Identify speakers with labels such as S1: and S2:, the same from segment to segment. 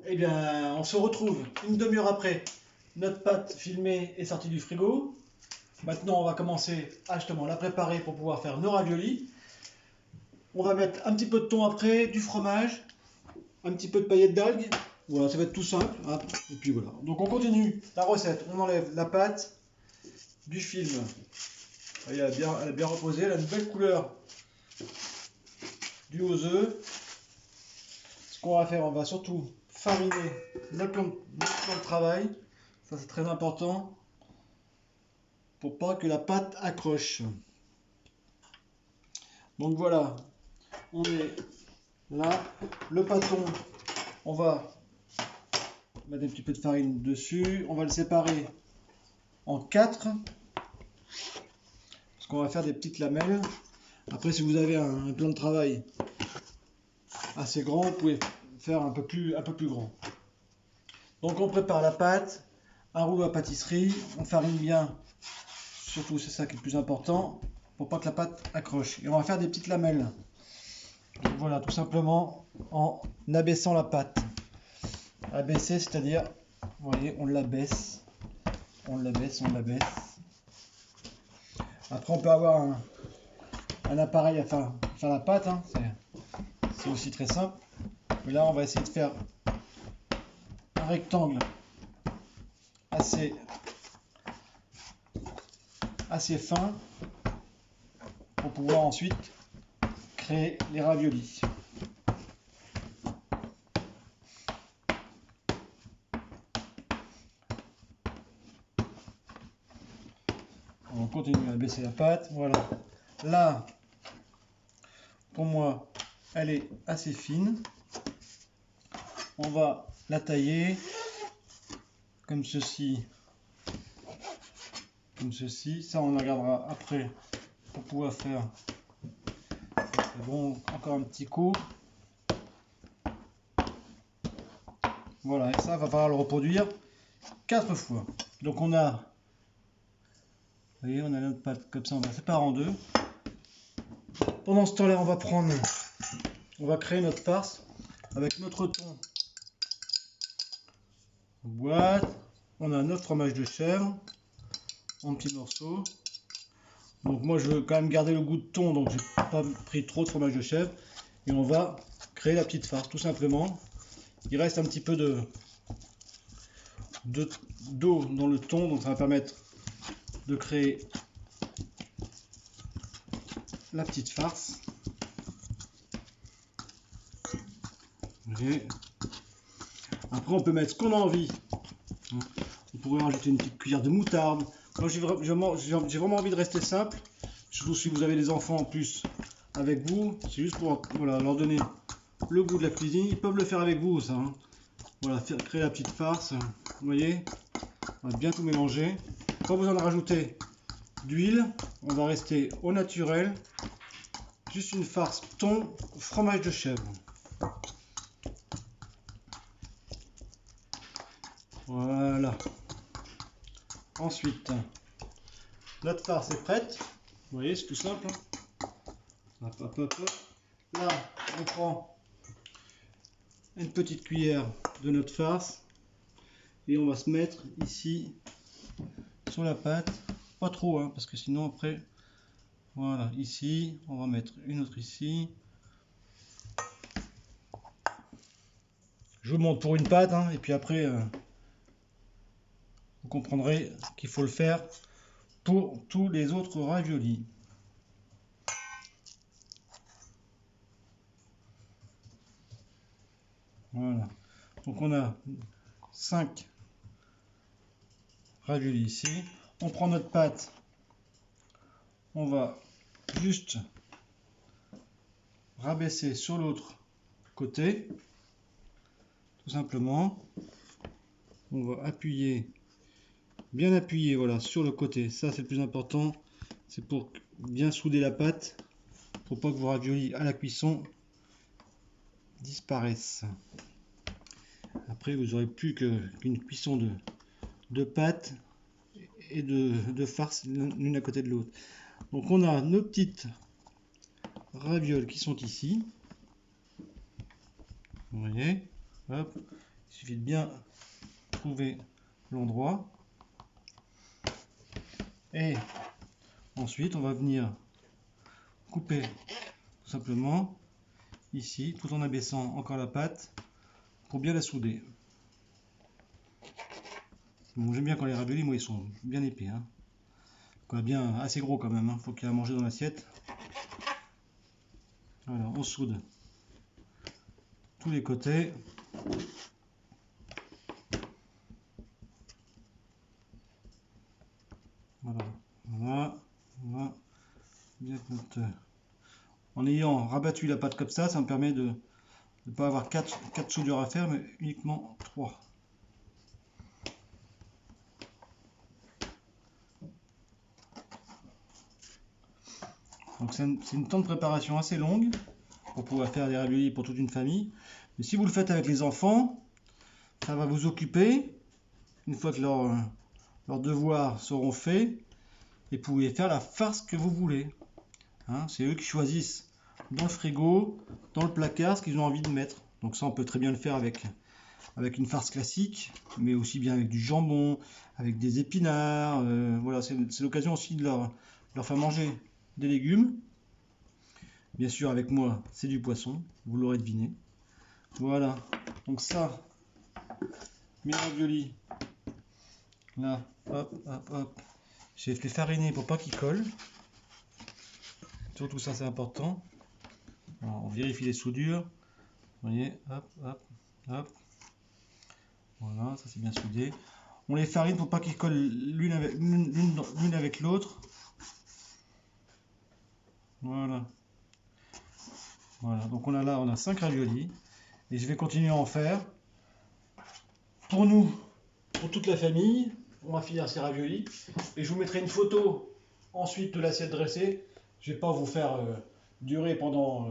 S1: Eh bien, on se retrouve une demi-heure après. Notre pâte filmée est sortie du frigo. Maintenant, on va commencer à justement la préparer pour pouvoir faire nos raviolis. On va mettre un petit peu de thon après, du fromage, un petit peu de paillettes d'algues. Voilà, ça va être tout simple. Hein. Et puis voilà. Donc on continue la recette. On enlève la pâte du film. Elle a bien reposé. Elle a une belle couleur du aux œufs. Ce qu'on va faire, on va surtout fariner notre plan de travail. Ça c'est très important pour pas que la pâte accroche. Donc voilà, on est là. Le pâton, on va mettre un petit peu de farine dessus. On va le séparer en 4. Parce qu'on va faire des petites lamelles. Après, si vous avez un plan de travail assez grand, vous pouvez faire un peu plus grand. Donc on prépare la pâte, un rouleau à pâtisserie, on farine bien, surtout c'est ça qui est le plus important, pour pas que la pâte accroche. Et on va faire des petites lamelles. Donc voilà, tout simplement en abaissant la pâte. Abaisser, c'est-à-dire, vous voyez, on l'abaisse, on l'abaisse, on l'abaisse. Après, on peut avoir un appareil à faire la pâte, hein. C'est aussi très simple. Mais là, on va essayer de faire un rectangle assez fin pour pouvoir ensuite créer les raviolis. On continue à baisser la pâte. Voilà. Là, pour moi, elle est assez fine. On va la tailler comme ceci. Comme ceci. Ça, on la gardera après pour pouvoir faire. Bon, encore un petit coup. Voilà, et ça va falloir le reproduire 4 fois. Donc on a, vous voyez, on a notre pâte comme ça, on va séparer en 2. Pendant ce temps-là, on va créer notre farce avec notre thon en boîte. On a notre fromage de chèvre en petits morceaux. Donc moi je veux quand même garder le goût de thon, donc j'ai pas pris trop de fromage de chèvre. Et on va créer la petite farce tout simplement. Il reste un petit peu d'eau dans le thon, donc ça va permettre de créer la petite farce. Okay. Après on peut mettre ce qu'on a envie. On pourrait rajouter une petite cuillère de moutarde. Moi j'ai vraiment envie de rester simple, surtout si vous avez des enfants en plus avec vous. C'est juste pour voilà, leur donner le goût de la cuisine. Ils peuvent le faire avec vous, ça. Hein. Voilà, créer la petite farce. Vous voyez, on va bien tout mélanger. Pas besoin de rajouter d'huile. On va rester au naturel. Juste une farce thon, fromage de chèvre. Voilà. Ensuite, notre farce est prête. Vous voyez, c'est tout simple. Hop, hop, hop, hop. Là, on prend une petite cuillère de notre farce et on va se mettre ici sur la pâte. Pas trop, hein, parce que sinon après, voilà, ici, on va mettre une autre ici. Je vous montre pour une pâte, hein, et puis après, vous comprendrez qu'il faut le faire pour tous les autres raviolis. Voilà. Donc on a 5 raviolis ici. On prend notre pâte. On va juste rabaisser sur l'autre côté. Tout simplement. On va appuyer, bien appuyer, voilà, sur le côté. Ça c'est le plus important. C'est pour bien souder la pâte. Pour pas que vos raviolis à la cuisson disparaissent. Après vous aurez plus qu'une cuisson de pâte et de farce l'une à côté de l'autre. Donc on a nos petites ravioles qui sont ici. Vous voyez, hop. Il suffit de bien trouver l'endroit. Et ensuite, on va venir couper tout simplement ici, tout en abaissant encore la pâte pour bien la souder. Bon, j'aime bien quand les raviolis, moi, ils sont bien épais. Hein. Quoi, bien assez gros quand même. Hein. Faut qu'il y ait à manger dans l'assiette. Voilà, on soude tous les côtés. Voilà, voilà, voilà. Bien en ayant rabattu la pâte comme ça me permet de ne pas avoir 4 soudures à faire, mais uniquement 3. Donc c'est une temps de préparation assez longue pour pouvoir faire des raviolis pour toute une famille. Mais si vous le faites avec les enfants, ça va vous occuper. Une fois que leurs devoirs seront faits, et vous pouvez faire la farce que vous voulez. Hein, c'est eux qui choisissent dans le frigo, dans le placard, ce qu'ils ont envie de mettre. Donc ça, on peut très bien le faire avec une farce classique, mais aussi bien avec du jambon, avec des épinards. Voilà, c'est l'occasion aussi de leur faire manger des légumes. Bien sûr, avec moi, c'est du poisson, vous l'aurez deviné. Voilà, donc ça, mes raviolis, là, hop, hop, hop. J'ai fait fariner pour pas qu'ils collent. Surtout ça, c'est important. Alors, on vérifie les soudures. Vous voyez, hop, hop, hop. Voilà, ça c'est bien soudé. On les farine pour pas qu'ils collent l'une avec l'autre. Voilà. Voilà, donc on a 5 raviolis. Et je vais continuer à en faire. Pour nous, pour toute la famille, on va finir ces raviolis. Et je vous mettrai une photo ensuite de l'assiette dressée. Je ne vais pas vous faire durer pendant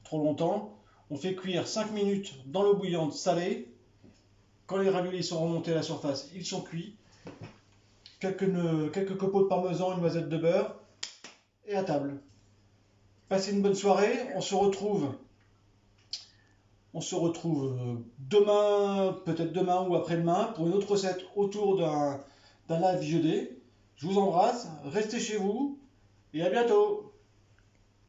S1: trop longtemps. On fait cuire 5 minutes dans l'eau bouillante salée. Quand les raviolis sont remontés à la surface, ils sont cuits. Quelques copeaux de parmesan, une noisette de beurre. Et à table. Passez une bonne soirée. On se retrouve demain, peut-être demain ou après-demain, pour une autre recette autour d'un live VOD. Je vous embrasse, restez chez vous et à bientôt.